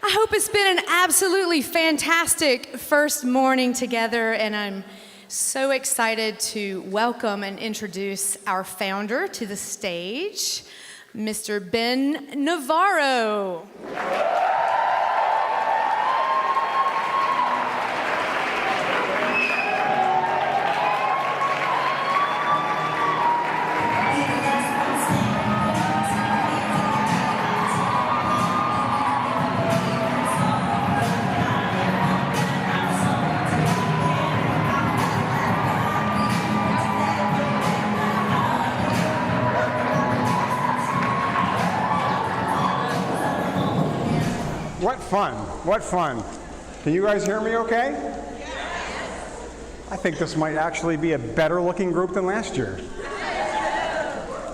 I hope it's been an absolutely fantastic first morning together, and I'm so excited to welcome and introduce our founder to the stage, Mr. Ben Navarro. What fun. Can you guys hear me okay? I think this might actually be a better looking group than last year.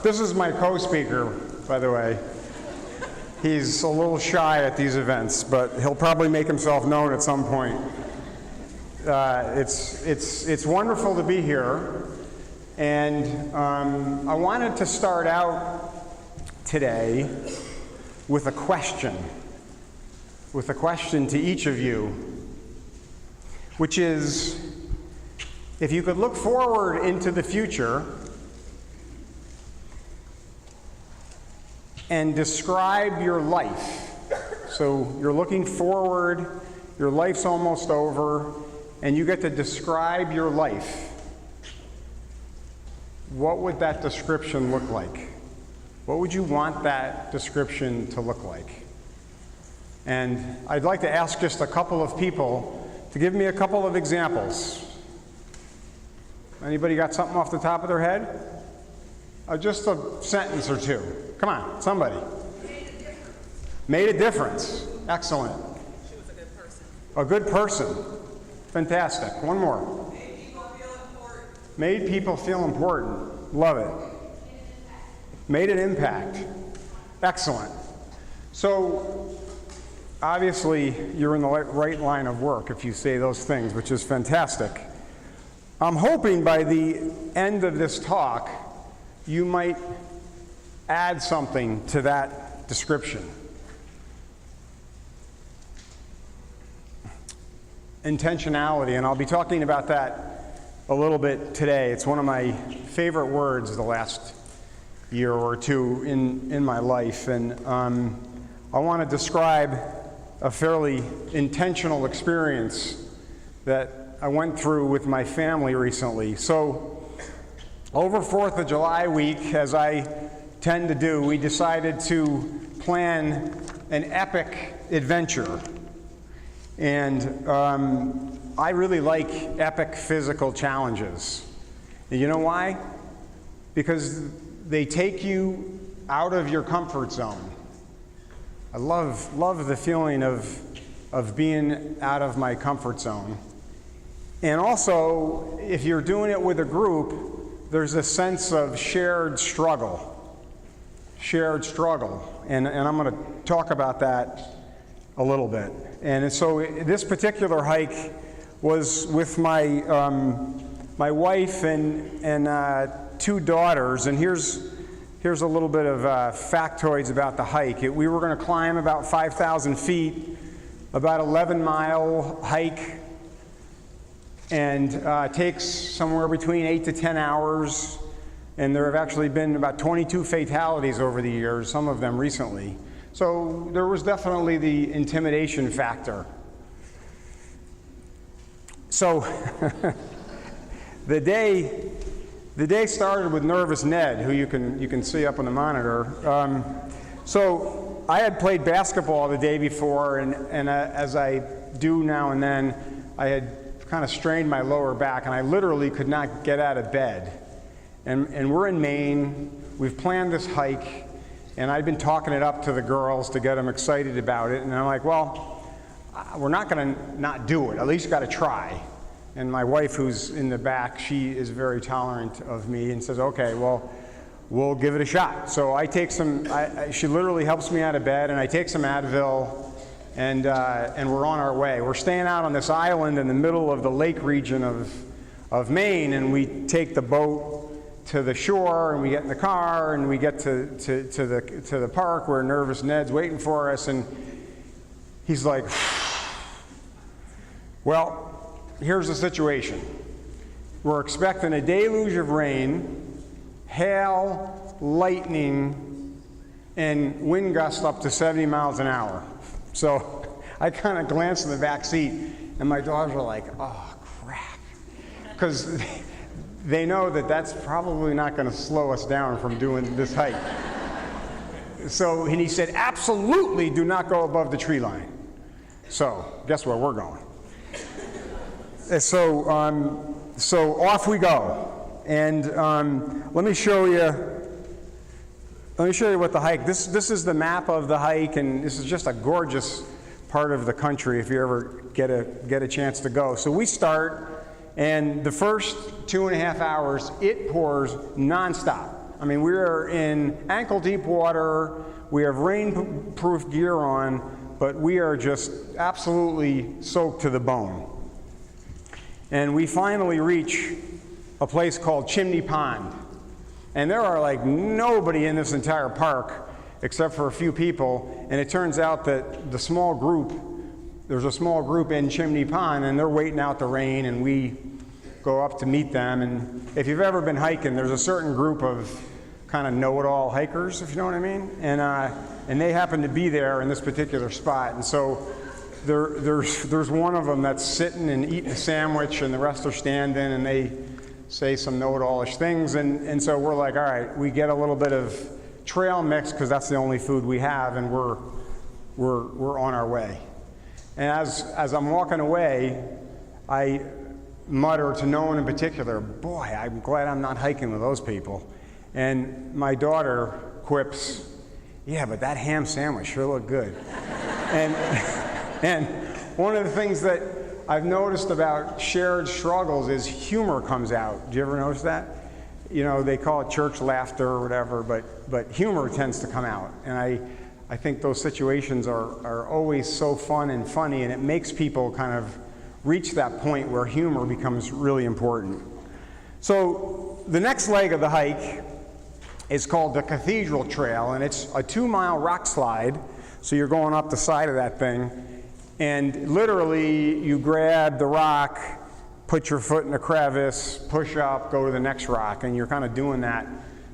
This is my co-speaker, by the way. He's a little shy at these events, but he'll probably make himself known at some point. It's wonderful to be here, and I wanted to start out today with a question to each of you, which is, if you could look forward into the future and describe your life. So you're looking forward, your life's almost over, and you get to describe your life. What would that description look like? What would you want that description to look like? And I'd like to ask just a couple of people to give me a couple of examples. Anybody got something off the top of their head? Just a sentence or two. Come on, somebody. Made a difference. Excellent. She was a good person. A good person. Fantastic. One more. Made people feel important. Made people feel important. Love it. Made an impact. Excellent. So, obviously, you're in the right line of work if you say those things, which is fantastic. I'm hoping by the end of this talk, you might add something to that description. Intentionality, and I'll be talking about that a little bit today. It's one of my favorite words the last year or two in my life, and I want to describe a fairly intentional experience that I went through with my family recently. So over 4th of July week, as I tend to do, we decided to plan an epic adventure. And I really like epic physical challenges. And you know why? Because they take you out of your comfort zone. I love the feeling of being out of my comfort zone. And also, if you're doing it with a group, there's a sense of shared struggle. And I'm going to talk about that a little bit. And so this particular hike was with my wife and 2 daughters, and here's a little bit of factoids about the hike. We were going to climb about 5,000 feet, about 11-mile hike, and takes somewhere between 8 to 10 hours. And there have actually been about 22 fatalities over the years, some of them recently. So there was definitely the intimidation factor. So the day started with Nervous Ned, who you can see up on the monitor. So I had played basketball the day before, and as I do now and then, I had kind of strained my lower back, and I literally could not get out of bed. And we're in Maine. We've planned this hike, and I'd been talking it up to the girls to get them excited about it. And I'm like, well, we're not going to not do it. At least got to try. And my wife, who's in the back, she is very tolerant of me and says, okay, well, we'll give it a shot. So I take some, she literally helps me out of bed, and I take some Advil, and we're on our way. We're staying out on this island in the middle of the lake region of Maine, and we take the boat to the shore, and we get in the car, and we get to the park where Nervous Ned's waiting for us, and he's like, well, here's the situation. We're expecting a deluge of rain, hail, lightning, and wind gusts up to 70 miles an hour. So I kind of glanced in the back seat, and my daughters were like, oh, crap. Because they know that that's probably not going to slow us down from doing this hike. So, and he said, absolutely do not go above the tree line. So, guess where we're going? So off we go. And let me show you what the hike, this is the map of the hike, and this is just a gorgeous part of the country if you ever get a chance to go. So we start, and the first 2.5 hours, it pours nonstop. I mean, we are in ankle-deep water, we have rainproof gear on, but we are just absolutely soaked to the bone. And we finally reach a place called Chimney Pond. And there are like nobody in this entire park except for a few people, and it turns out that there's a small group in Chimney Pond, and they're waiting out the rain, and we go up to meet them. And if you've ever been hiking, there's a certain group of kind of know-it-all hikers, if you know what I mean, and they happen to be there in this particular spot. And so there's one of them that's sitting and eating a sandwich, and the rest are standing, and they say some know-it-all-ish things, and so we're like, all right, we get a little bit of trail mix because that's the only food we have, and we're on our way. And as I'm walking away, I mutter to no one in particular, boy, I'm glad I'm not hiking with those people. And my daughter quips, yeah, but that ham sandwich sure looked good. And one of the things that I've noticed about shared struggles is humor comes out. Do you ever notice that? You know, they call it church laughter or whatever, but humor tends to come out. And I think those situations are always so fun and funny, and it makes people kind of reach that point where humor becomes really important. So the next leg of the hike is called the Cathedral Trail, and it's a 2-mile rock slide. So you're going up the side of that thing, and literally you grab the rock, put your foot in a crevice, push up, go to the next rock, and you're kind of doing that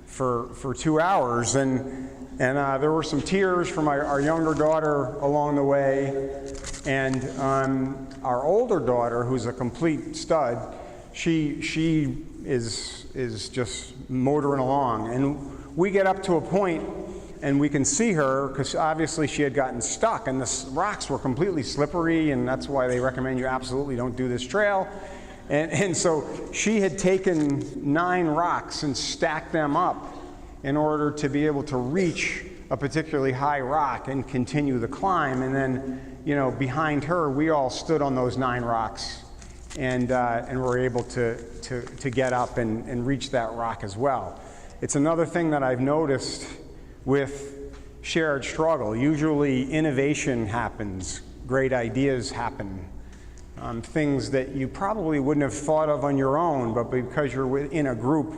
for 2 hours. And there were some tears from our younger daughter along the way, and our older daughter, who's a complete stud, she is just motoring along. And we get up to a point, and we can see her, because obviously she had gotten stuck, and the rocks were completely slippery, and that's why they recommend you absolutely don't do this trail. And so she had taken 9 rocks and stacked them up in order to be able to reach a particularly high rock and continue the climb. And then, you know, behind her, we all stood on those 9 rocks and were able to get up and reach that rock as well. It's another thing that I've noticed with shared struggle. Usually innovation happens, great ideas happen, things that you probably wouldn't have thought of on your own, but because you're in a group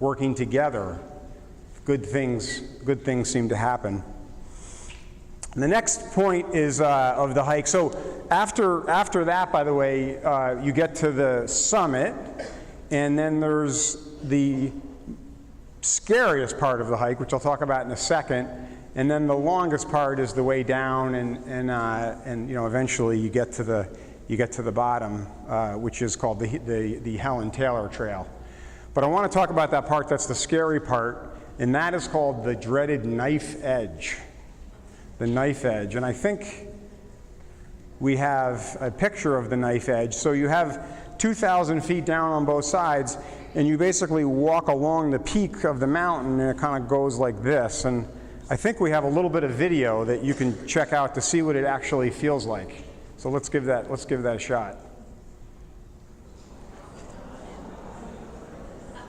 working together, good things seem to happen. And the next point is of the hike. So after that, by the way, you get to the summit, and then there's the scariest part of the hike, which I'll talk about in a second, and then the longest part is the way down, and you know, eventually you get to the bottom, which is called the Helen Taylor Trail. But I want to talk about that part that's the scary part, and that is called the dreaded knife edge. The knife edge, and I think we have a picture of the knife edge. So you have 2,000 feet down on both sides, and you basically walk along the peak of the mountain, and it kind of goes like this. And I think we have a little bit of video that you can check out to see what it actually feels like. So let's give that a shot.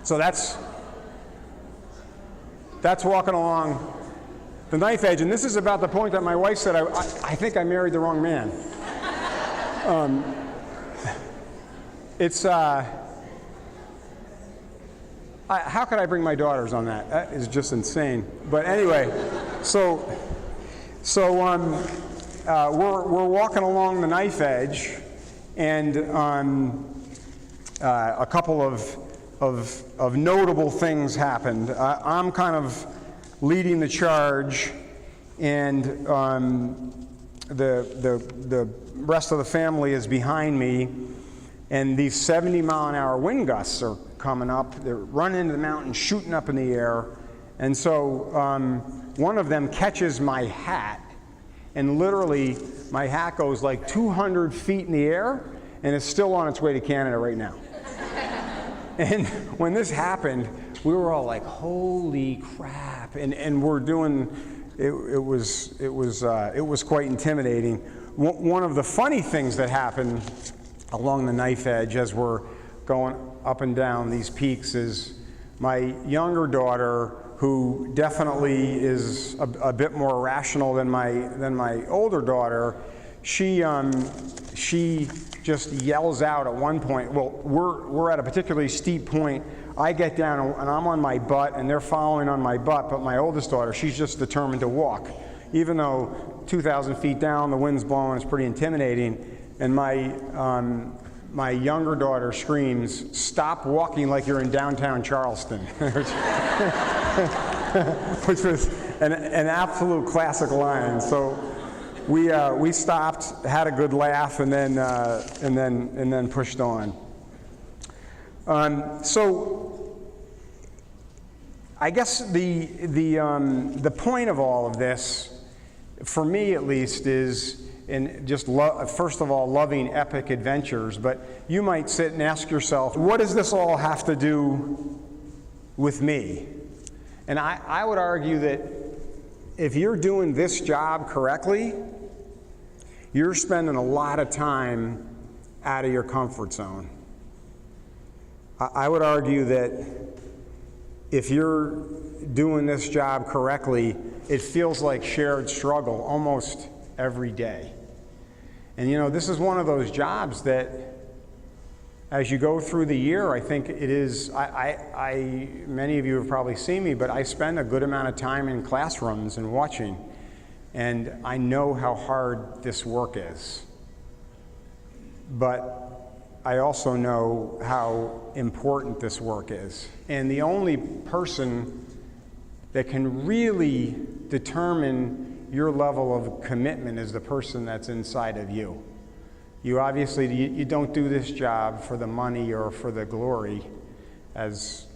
So that's walking along the knife edge, and this is about the point that my wife said, I think I married the wrong man. How could I bring my daughters on that? That is just insane. But anyway, so we're walking along the knife edge, and a couple of notable things happened. I'm kind of leading the charge, and the rest of the family is behind me, and these 70-mile-an-hour wind gusts are coming up. They're running into the mountain, shooting up in the air, and so one of them catches my hat, and literally my hat goes like 200 feet in the air, and it's still on its way to Canada right now. And when this happened, we were all like, "Holy crap!" And we're doing. It was quite intimidating. One of the funny things that happened along the knife edge as we're going up and down these peaks is my younger daughter, who definitely is a bit more rational than my older daughter, she just yells out at one point. Well, we're at a particularly steep point. I get down and I'm on my butt, and they're following on my butt, but my oldest daughter, she's just determined to walk. Even though 2,000 feet down, the wind's blowing, it's pretty intimidating, and my younger daughter screams, "Stop walking like you're in downtown Charleston," which was an absolute classic line. So we stopped, had a good laugh, and then pushed on. So I guess the point of all of this, for me at least, is in just first of all loving epic adventures. But you might sit and ask yourself, what does this all have to do with me? And I would argue that if you're doing this job correctly, you're spending a lot of time out of your comfort zone. I would argue that if you're doing this job correctly, it feels like shared struggle almost every day. And you know, this is one of those jobs that as you go through the year, I think it is, many of you have probably seen me, but I spend a good amount of time in classrooms and watching, and I know how hard this work is. But I also know how important this work is. And the only person that can really determine your level of commitment is the person that's inside of you. You obviously, you don't do this job for the money or for the glory, as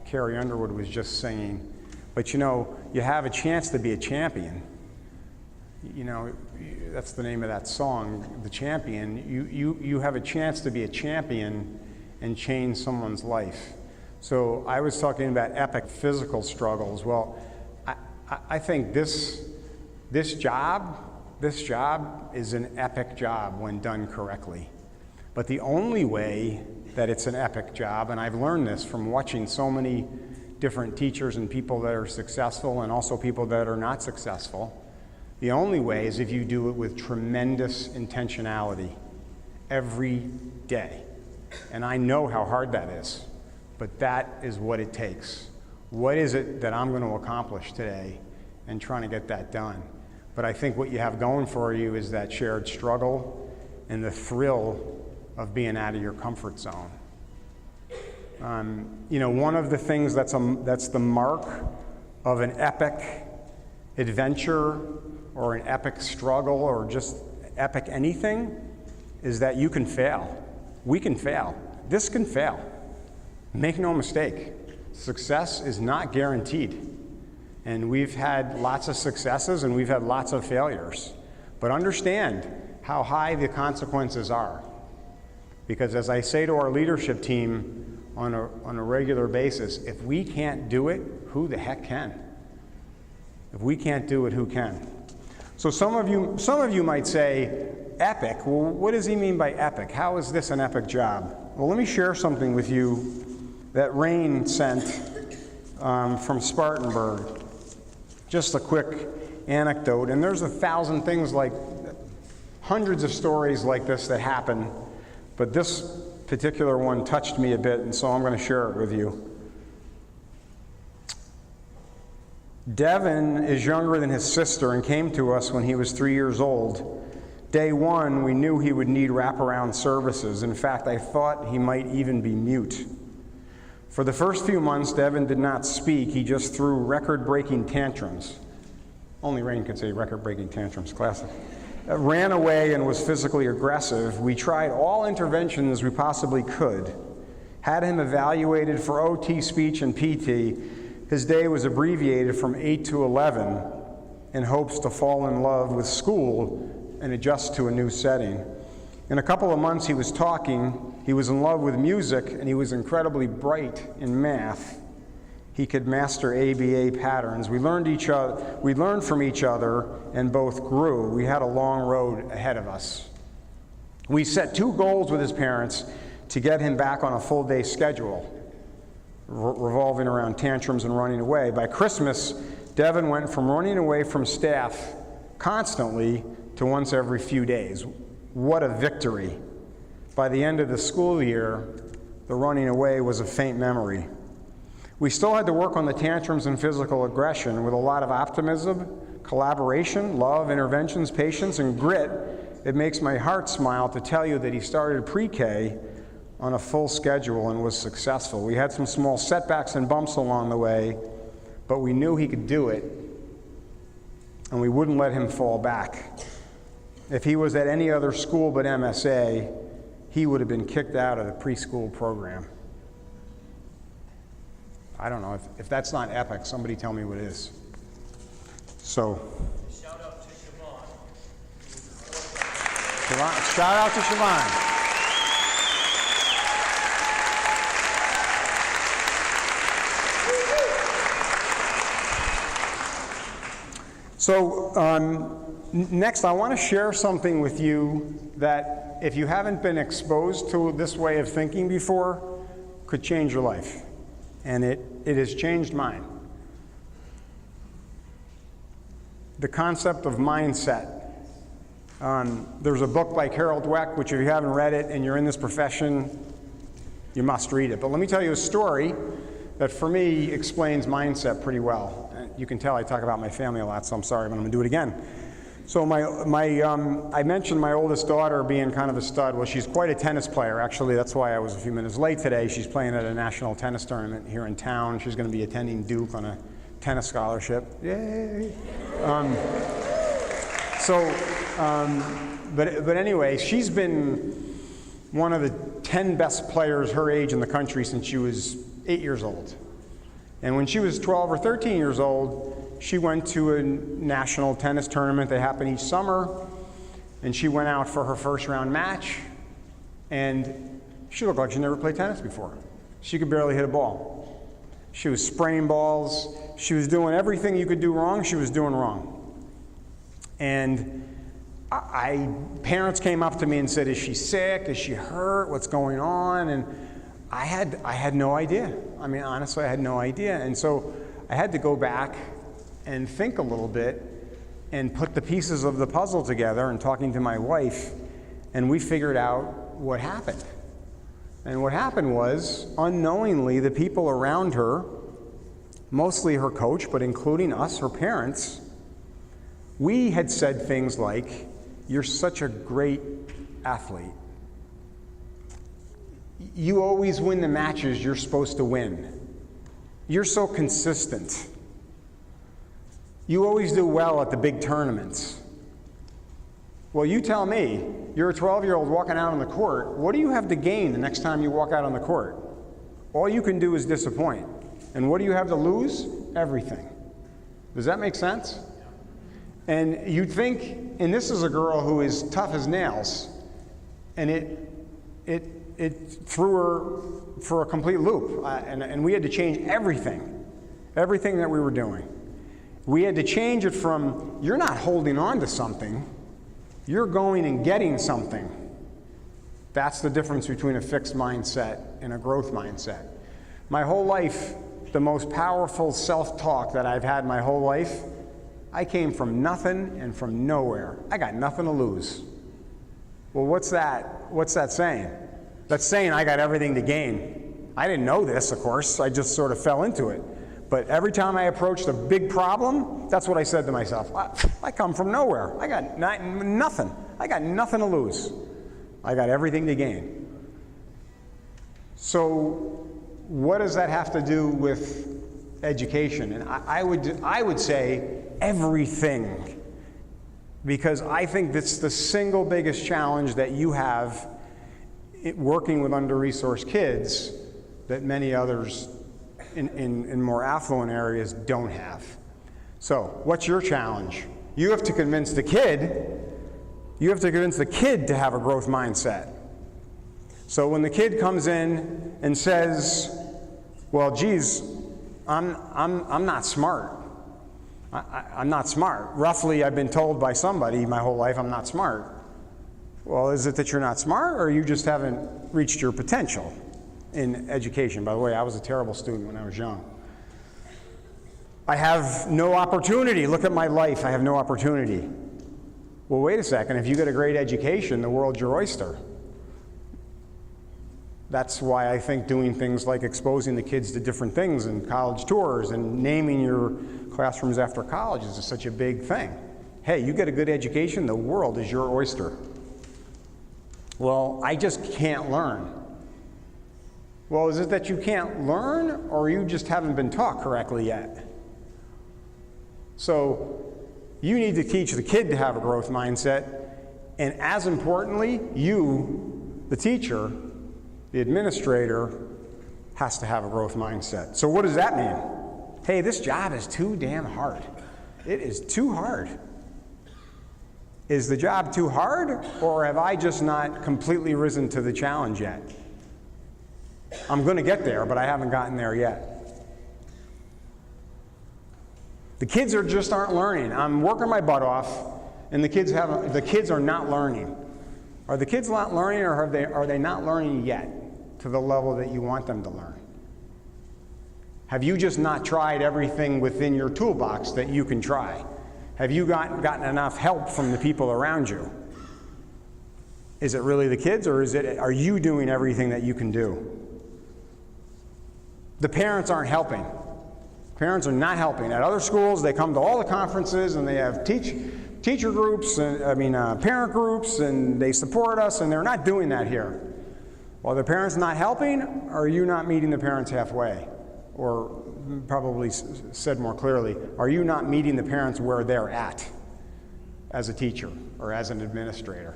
Carrie Underwood was just singing. But you know, you have a chance to be a champion. You know, that's the name of that song, The Champion. You have a chance to be a champion and change someone's life. So I was talking about epic physical struggles. Well, I think this job is an epic job when done correctly. But the only way that it's an epic job, and I've learned this from watching so many different teachers and people that are successful and also people that are not successful, the only way is if you do it with tremendous intentionality every day. And I know how hard that is, but that is what it takes. What is it that I'm going to accomplish today, and trying to get that done? But I think what you have going for you is that shared struggle and the thrill of being out of your comfort zone. You know, one of the things that's the mark of an epic adventure or an epic struggle or just epic anything is that you can fail. We can fail. This can fail. Make no mistake. Success is not guaranteed. And we've had lots of successes and we've had lots of failures. But understand how high the consequences are. Because as I say to our leadership team on a regular basis, if we can't do it, who the heck can? If we can't do it, who can? So some of you might say, epic. Well, what does he mean by epic? How is this an epic job? Well, let me share something with you that Rain sent from Spartanburg. Just a quick anecdote, and there's 1,000 things like, hundreds of stories like this that happen, but this particular one touched me a bit, and so I'm going to share it with you. Devon is younger than his sister and came to us when he was 3 years old. Day one, we knew he would need wraparound services. In fact, I thought he might even be mute. For the first few months, Devon did not speak. He just threw record-breaking tantrums. Only Rain could say record-breaking tantrums, classic. Ran away and was physically aggressive. We tried all interventions we possibly could. Had him evaluated for OT, speech, and PT. His day was abbreviated from 8 to 11 in hopes to fall in love with school and adjust to a new setting. In a couple of months, he was talking. He was in love with music, and he was incredibly bright in math. He could master ABA patterns. We learned from each other and both grew. We had a long road ahead of us. We set 2 goals with his parents to get him back on a full-day schedule, revolving around tantrums and running away. By Christmas, Devon went from running away from staff constantly to once every few days. What a victory. By the end of the school year, the running away was a faint memory. We still had to work on the tantrums and physical aggression with a lot of optimism, collaboration, love, interventions, patience, and grit. It makes my heart smile to tell you that he started pre-K on a full schedule and was successful. We had some small setbacks and bumps along the way, but we knew he could do it, and we wouldn't let him fall back. If he was at any other school but MSA, he would have been kicked out of the preschool program. I don't know, if that's not epic, somebody tell me what is. So. Shout out to Siobhan. Shout out to Siobhan. So next, I want to share something with you that if you haven't been exposed to this way of thinking before, could change your life. And it has changed mine. The concept of mindset. There's a book by Carol Dweck, which if you haven't read it and you're in this profession, you must read it. But let me tell you a story that for me explains mindset pretty well. You can tell I talk about my family a lot, so I'm sorry, but I'm going to do it again. So I mentioned my oldest daughter being kind of a stud. Well, she's quite a tennis player. Actually, that's why I was a few minutes late today. She's playing at a national tennis tournament here in town. She's going to be attending Duke on a tennis scholarship. Yay! But anyway, she's been one of the 10 best players her age in the country since she was 8 years old. And when she was 12 or 13 years old, she went to a national tennis tournament. They happen each summer, and she went out for her first round match, and she looked like she never played tennis before. She could barely hit a ball. She was spraying balls. She was doing everything you could do wrong, she was doing wrong. And parents came up to me and said, is she sick? Is she hurt? What's going on? And I had no idea. I mean, honestly, I had no idea. And so I had to go back and think a little bit and put the pieces of the puzzle together, and talking to my wife, and we figured out what happened. And what happened was, unknowingly, the people around her, mostly her coach, but including us, her parents, we had said things like, you're such a great athlete. You always win the matches you're supposed to win. You're so consistent. You always do well at the big tournaments. Well, you tell me, you're a 12-year-old walking out on the court, what do you have to gain the next time you walk out on the court? All you can do is disappoint. And what do you have to lose? Everything. Does that make sense? And you'd think, and this is a girl who is tough as nails, and it threw her for a complete loop. And we had to change everything that we were doing. We had to change it from, you're not holding on to something, you're going and getting something. That's the difference between a fixed mindset and a growth mindset. My whole life, the most powerful self-talk that I've had my whole life, I came from nothing and from nowhere. I got nothing to lose. Well, what's that saying? That's saying I got everything to gain. I didn't know this, of course. I just sort of fell into it. But every time I approached a big problem, that's what I said to myself. I come from nowhere. I got nothing. I got nothing to lose. I got everything to gain. So what does that have to do with education? And I would say everything, because I think that's the single biggest challenge that you have working with under-resourced kids that many others in more affluent areas don't have. So what's your challenge? You have to convince the kid to have a growth mindset. So when the kid comes in and says, well, geez, I'm not smart. I'm not smart. Roughly, I've been told by somebody my whole life I'm not smart. Well, is it that you're not smart, or you just haven't reached your potential in education? By the way, I was a terrible student when I was young. I have no opportunity. Look at my life. I have no opportunity. Well, wait a second. If you get a great education, the world's your oyster. That's why I think doing things like exposing the kids to different things and college tours and naming your classrooms after colleges is such a big thing. Hey, you get a good education, the world is your oyster. Well, I just can't learn. Well, is it that you can't learn, or you just haven't been taught correctly yet? So you need to teach the kid to have a growth mindset, and as importantly, you, the teacher, the administrator, has to have a growth mindset. So what does that mean? Hey, this job is too damn hard. It is too hard. Is the job too hard, or have I just not completely risen to the challenge yet? I'm going to get there, but I haven't gotten there yet. The kids aren't learning. I'm working my butt off, and the kids are not learning. Are the kids not learning, or are they not learning yet to the level that you want them to learn? Have you just not tried everything within your toolbox that you can try? Have you gotten enough help from the people around you? Is it really the kids, or are you doing everything that you can do? The parents aren't helping. Parents are not helping. At other schools, they come to all the conferences and they have teacher groups, parent groups, and they support us, and they're not doing that here. Well, the parents not helping, or are you not meeting the parents halfway? Or probably said more clearly, are you not meeting the parents where they're at as a teacher or as an administrator?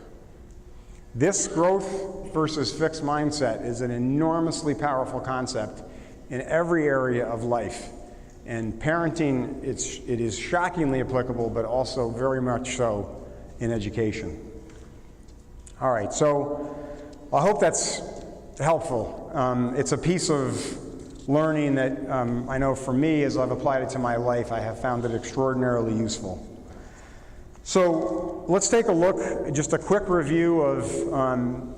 This growth versus fixed mindset is an enormously powerful concept in every area of life. And parenting, it is shockingly applicable, but also very much so in education. All right, so I hope that's helpful. It's a piece of learning that I know for me, as I've applied it to my life, I have found it extraordinarily useful. So let's take a look, just a quick review of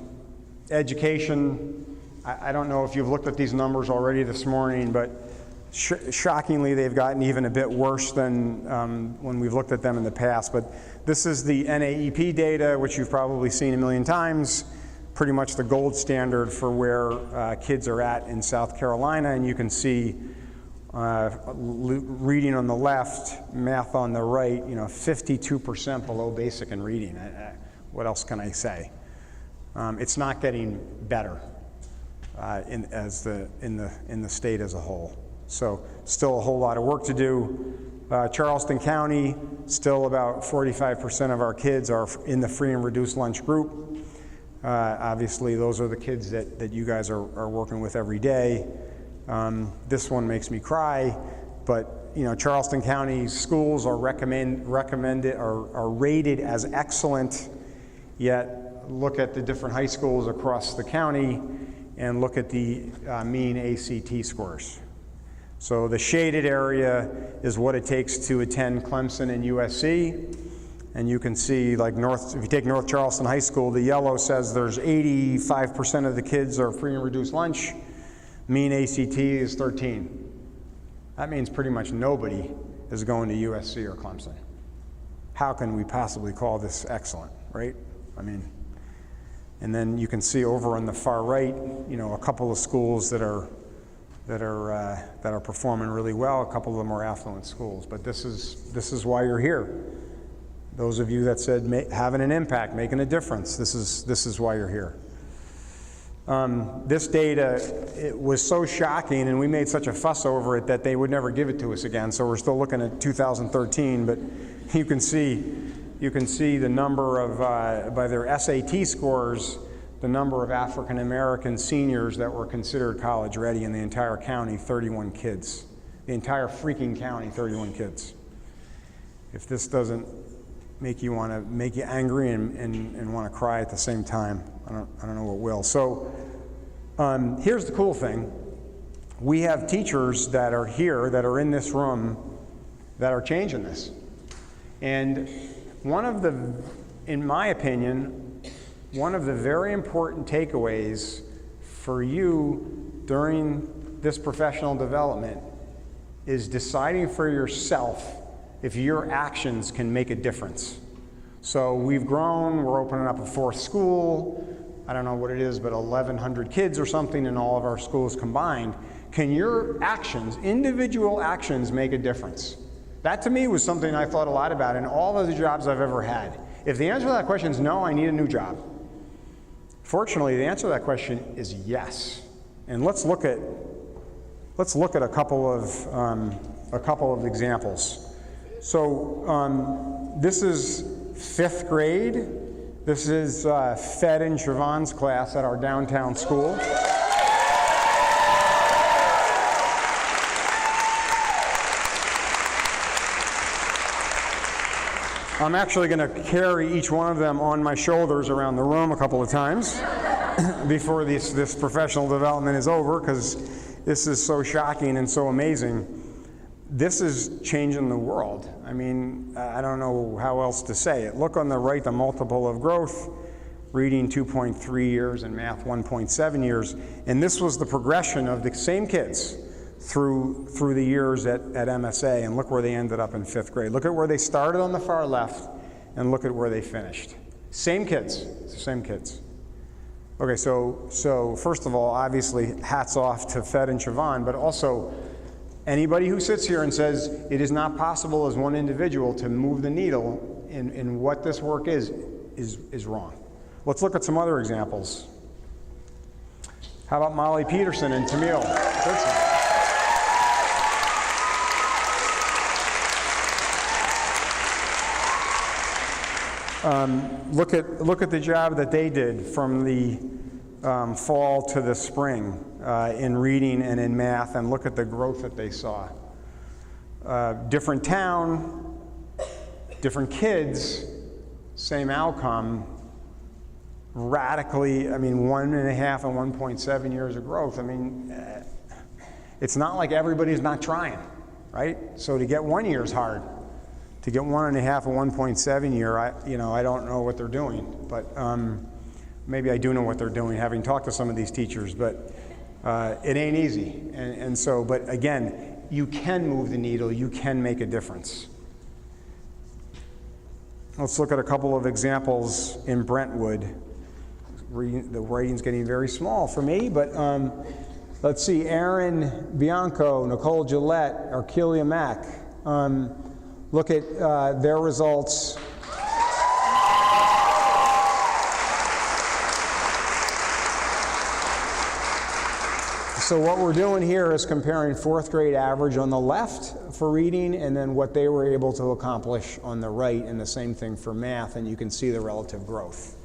education. I don't know if you've looked at these numbers already this morning, but shockingly, they've gotten even a bit worse than when we've looked at them in the past. But this is the NAEP data, which you've probably seen a million times, pretty much the gold standard for where kids are at in South Carolina. And you can see reading on the left, math on the right, 52% below basic in reading. What else can I say? It's not getting better in the state as a whole. So still a whole lot of work to do. Charleston County, still about 45% of our kids are in the free and reduced lunch group. Obviously, those are the kids that you guys are working with every day. This one makes me cry, but Charleston County schools are rated as excellent, yet look at the different high schools across the county and look at the mean ACT scores. So the shaded area is what it takes to attend Clemson and USC. And you can see, like if you take North Charleston High School, the yellow says there's 85% of the kids are free and reduced lunch. Mean ACT is 13. That means pretty much nobody is going to USC or Clemson. How can we possibly call this excellent, right? And then you can see over on the far right, a couple of schools that that are performing really well. A couple of them are affluent schools, but this is why you're here. Those of you that said having an impact, making a difference, this is why you're here. This data, it was so shocking, and we made such a fuss over it that they would never give it to us again. So we're still looking at 2013, but you can see the number of by their SAT scores, the number of African American seniors that were considered college ready in the entire county, 31 kids. The entire freaking county, 31 kids. If this doesn't make you angry and want to cry at the same time, I don't know what will. So here's the cool thing. We have teachers that are here, that are in this room, that are changing this. And in my opinion, one of the very important takeaways for you during this professional development is deciding for yourself if your actions can make a difference. So we've grown, we're opening up a 4th school, I don't know what it is, but 1,100 kids or something in all of our schools combined. Can your actions, individual actions, make a difference? That to me was something I thought a lot about in all of the jobs I've ever had. If the answer to that question is no, I need a new job. Fortunately, the answer to that question is yes. And let's look at a couple of examples. So this is 5th grade. This is Fed and Siobhan's class at our downtown school. I'm actually going to carry each one of them on my shoulders around the room a couple of times before this professional development is over, because this is so shocking and so amazing. This is changing the world. I mean, I don't know how else to say it. Look on the right, the multiple of growth, reading 2.3 years and math 1.7 years. And this was the progression of the same kids through the years at MSA, and look where they ended up in 5th grade. Look at where they started on the far left, and look at where they finished. Same kids, same kids. Okay, so first of all, obviously, hats off to Fed and Siobhan, but also anybody who sits here and says it is not possible as one individual to move the needle in what this work is wrong. Let's look at some other examples. How about Molly Peterson and Tamil Goodson? Look at the job that they did from the fall to the spring in reading and in math, and look at the growth that they saw. Different town, different kids, same outcome, radically, 1.5 and 1.7 years of growth. It's not like everybody's not trying, right? So to get 1 year is hard. To get 1.5 and 1.7 year, I don't know what they're doing, but maybe I do know what they're doing, having talked to some of these teachers, but it ain't easy. And so, but again, you can move the needle, you can make a difference. Let's look at a couple of examples in Brentwood. The writing's getting very small for me, but let's see, Aaron Bianco, Nicole Gillette, Arkelia Mack. Look at their results. So what we're doing here is comparing 4th grade average on the left for reading, and then what they were able to accomplish on the right, and the same thing for math, and you can see the relative growth.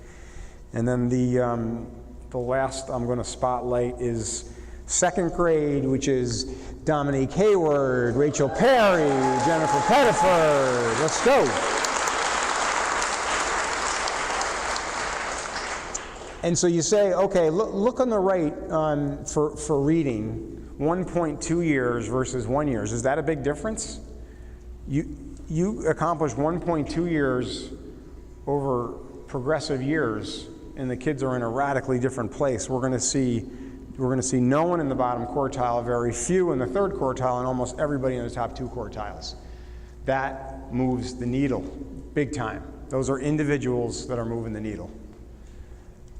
And then the last I'm going to spotlight is 2nd grade, which is Dominique Hayward, Rachel Perry, Jennifer Pettiford. Let's go. And so you say, okay, look on the right for reading, 1.2 years versus 1 year. Is that a big difference? You accomplish 1.2 years over progressive years, and the kids are in a radically different place. We're going to see no one in the bottom quartile, very few in the 3rd quartile, and almost everybody in the top 2 quartiles. That moves the needle big time. Those are individuals that are moving the needle.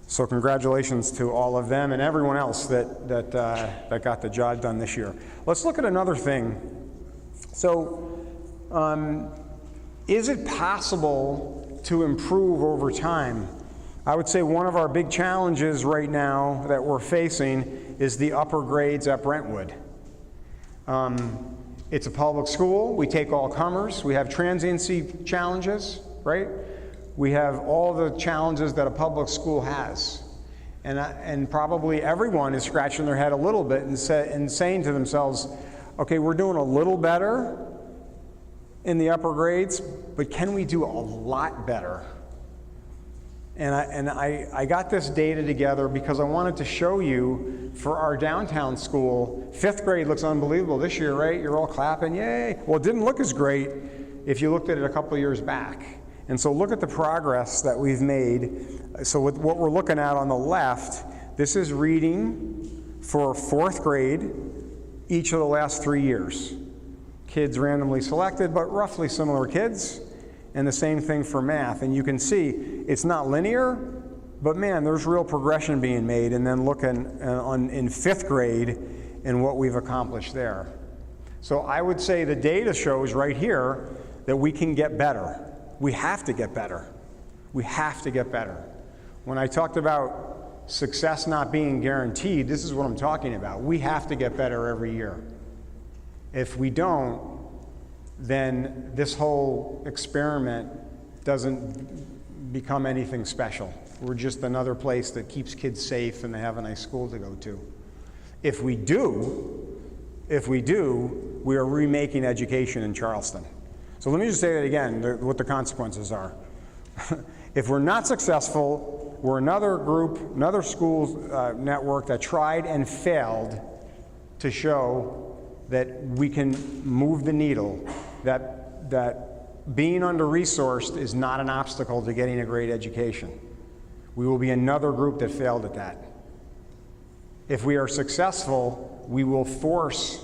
So congratulations to all of them and everyone else that got the job done this year. Let's look at another thing. So, is it possible to improve over time? I would say one of our big challenges right now that we're facing is the upper grades at Brentwood. It's a public school. We take all comers. We have transiency challenges, right? We have all the challenges that a public school has. And probably everyone is scratching their head a little bit and saying to themselves, okay, we're doing a little better in the upper grades, but can we do a lot better? And I got this data together because I wanted to show you for our downtown school, 5th grade looks unbelievable this year, right? You're all clapping, yay. Well, it didn't look as great if you looked at it a couple of years back. And so look at the progress that we've made. So with what we're looking at on the left, this is reading for 4th grade each of the last 3 years. Kids randomly selected, but roughly similar kids. And the same thing for math. And you can see it's not linear, but man, there's real progression being made. And then looking in 5th grade and what we've accomplished there. So I would say the data shows right here that we can get better. We have to get better. We have to get better. When I talked about success not being guaranteed, this is what I'm talking about. We have to get better every year. If we don't, then this whole experiment doesn't become anything special. We're just another place that keeps kids safe and they have a nice school to go to. If we do, we are remaking education in Charleston. So let me just say that again, what the consequences are. If we're not successful, we're another group, another school network that tried and failed to show that we can move the needle, that being under-resourced is not an obstacle to getting a great education. We will be another group that failed at that. If we are successful, we will force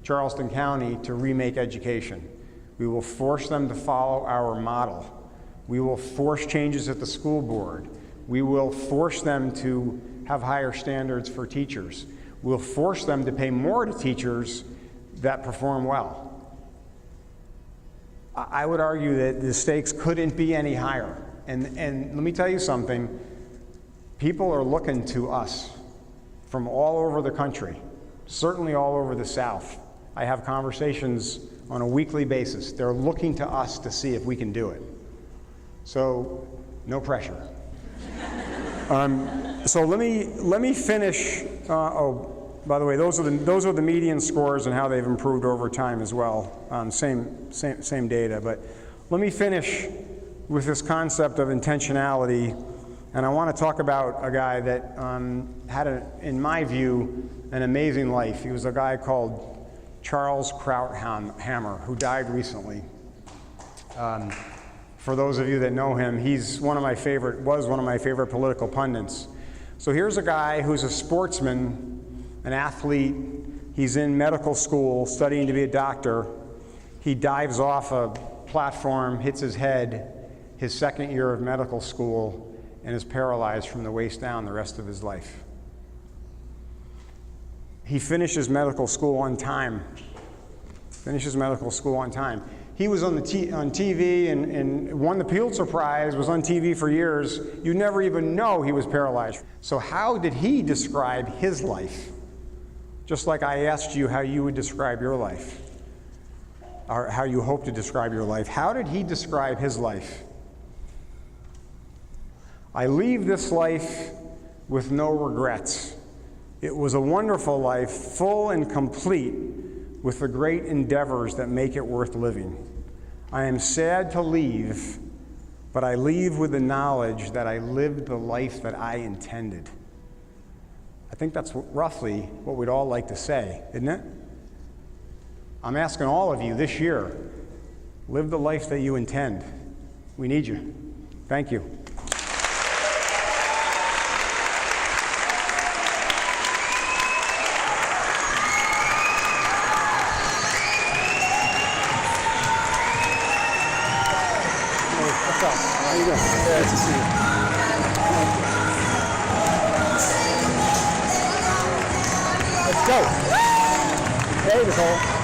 Charleston County to remake education. We will force them to follow our model. We will force changes at the school board. We will force them to have higher standards for teachers. We'll force them to pay more to teachers that perform well. I would argue that the stakes couldn't be any higher. And let me tell you something, people are looking to us from all over the country, certainly all over the South. I have conversations on a weekly basis. They're looking to us to see if we can do it. So, no pressure. So let me finish. By the way, those are the median scores and how they've improved over time as well. Same data. But let me finish with this concept of intentionality, and I want to talk about a guy that had, in my view, an amazing life. He was a guy called Charles Krauthammer, who died recently. For those of you that know him, was one of my favorite political pundits. So here's a guy who's a sportsman, an athlete. He's in medical school, studying to be a doctor. He dives off a platform, hits his head, his 2nd year of medical school, and is paralyzed from the waist down the rest of his life. He finishes medical school on time. He was on TV and won the Pulitzer Prize, was on TV for years. You never even know he was paralyzed. So how did he describe his life? Just like I asked you how you would describe your life, or how you hope to describe your life. How did he describe his life? I leave this life with no regrets. It was a wonderful life, full and complete with the great endeavors that make it worth living. I am sad to leave, but I leave with the knowledge that I lived the life that I intended. I think that's roughly what we'd all like to say, isn't it? I'm asking all of you this year, live the life that you intend. We need you. Thank you. How you doing? Good to see you. Go. Hey, Nicole.